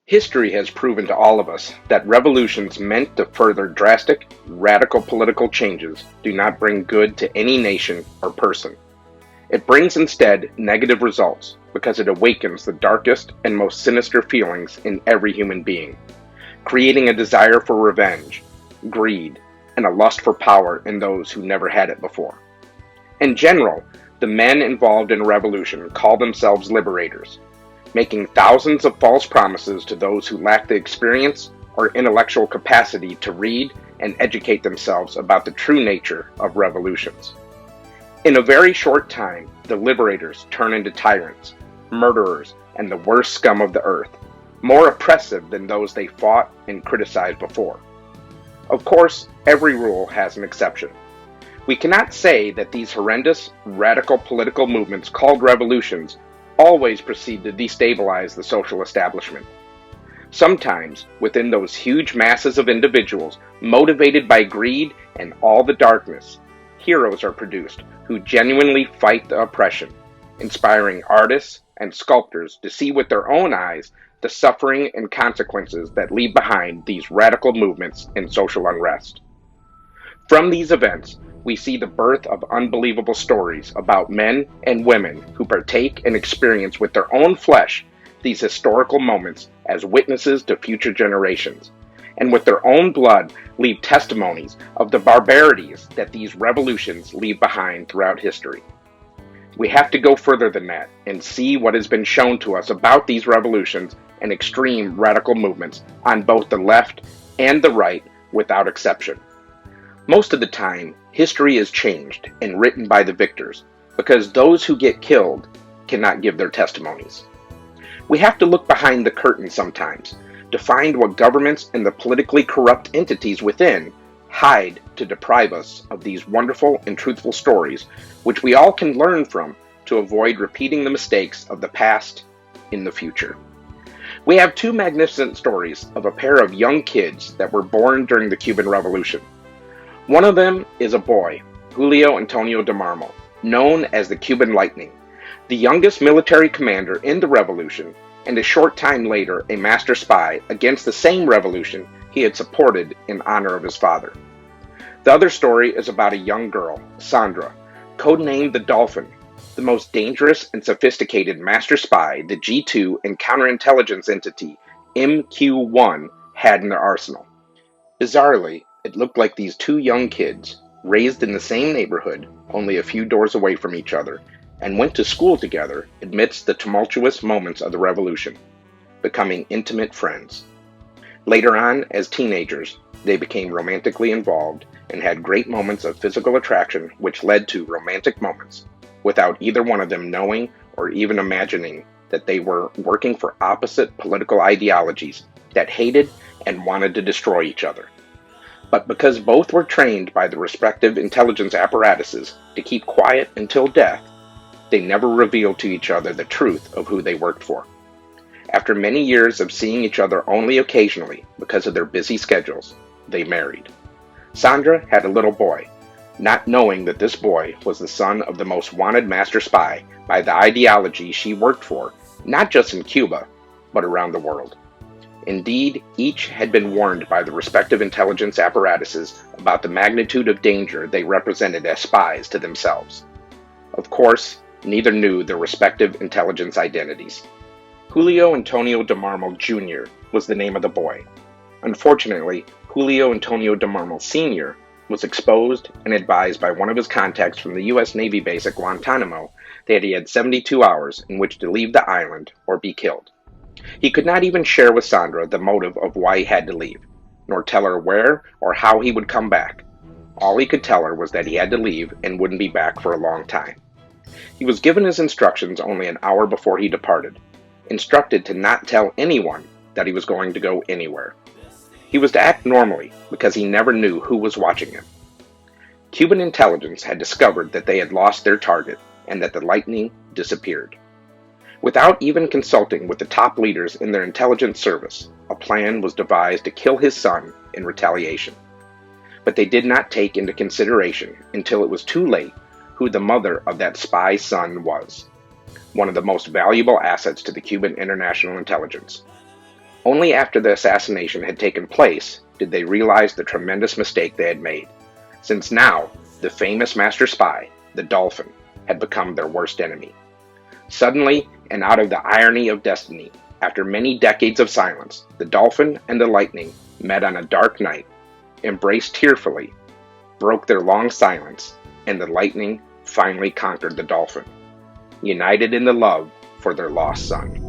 History has proven to all of us that revolutions meant to further drastic, radical political changes do not bring good to any nation or person. It brings instead negative results because it awakens the darkest and most sinister feelings in every human being, creating a desire for revenge, greed, and a lust for power in those who never had it before. In general, the men involved in a revolution call themselves liberators, making thousands of false promises to those who lack the experience or intellectual capacity to read and educate themselves about the true nature of revolutions. In a very short time, the liberators turn into tyrants, murderers, and the worst scum of the earth, more oppressive than those they fought and criticized before. Of course, every rule has an exception. We cannot say that these horrendous, radical political movements called revolutions always proceed to destabilize the social establishment. Sometimes, within those huge masses of individuals motivated by greed and all the darkness, heroes are produced who genuinely fight the oppression, inspiring artists and sculptors to see with their own eyes the suffering and consequences that leave behind these radical movements and social unrest. From these events, we see the birth of unbelievable stories about men and women who partake and experience with their own flesh these historical moments as witnesses to future generations, and with their own blood leave testimonies of the barbarities that these revolutions leave behind throughout history. We have to go further than that and see what has been shown to us about these revolutions and extreme radical movements on both the left and the right without exception. Most of the time, history is changed and written by the victors because those who get killed cannot give their testimonies. We have to look behind the curtain sometimes to find what governments and the politically corrupt entities within hide to deprive us of these wonderful and truthful stories, which we all can learn from to avoid repeating the mistakes of the past in the future. We have two magnificent stories of a pair of young kids that were born during the Cuban Revolution. One of them is a boy, Julio Antonio de Marmol, known as the Cuban Lightning, the youngest military commander in the revolution, and a short time later a master spy against the same revolution he had supported in honor of his father. The other story is about a young girl, Sandra, codenamed the Dolphin, the most dangerous and sophisticated master spy the G2 and counterintelligence entity MQ-1 had in their arsenal. Bizarrely, it looked like these two young kids, raised in the same neighborhood, only a few doors away from each other, and went to school together amidst the tumultuous moments of the revolution, becoming intimate friends. Later on, as teenagers, they became romantically involved and had great moments of physical attraction which led to romantic moments, without either one of them knowing or even imagining that they were working for opposite political ideologies that hated and wanted to destroy each other. But because both were trained by the respective intelligence apparatuses to keep quiet until death, they never revealed to each other the truth of who they worked for. After many years of seeing each other only occasionally because of their busy schedules, they married. Sandra had a little boy, not knowing that this boy was the son of the most wanted master spy by the ideology she worked for, not just in Cuba, but around the world. Indeed, each had been warned by the respective intelligence apparatuses about the magnitude of danger they represented as spies to themselves. Of course, neither knew their respective intelligence identities. Julio Antonio de Marmol Jr. was the name of the boy. Unfortunately, Julio Antonio de Marmol Sr. was exposed and advised by one of his contacts from the U.S. Navy base at Guantanamo that he had 72 hours in which to leave the island or be killed. He could not even share with Sandra the motive of why he had to leave, nor tell her where or how he would come back. All he could tell her was that he had to leave and wouldn't be back for a long time. He was given his instructions only an hour before he departed, instructed to not tell anyone that he was going to go anywhere. He was to act normally because he never knew who was watching him. Cuban intelligence had discovered that they had lost their target and that the Lightning disappeared. Without even consulting with the top leaders in their intelligence service, a plan was devised to kill his son in retaliation. But they did not take into consideration until it was too late who the mother of that spy son was, one of the most valuable assets to the Cuban international intelligence. Only after the assassination had taken place did they realize the tremendous mistake they had made, since now the famous master spy, the Dolphin, had become their worst enemy. Suddenly, and out of the irony of destiny, after many decades of silence, the Dolphin and the Lightning met on a dark night, embraced tearfully, broke their long silence, and the Lightning finally conquered the Dolphin, united in the love for their lost son.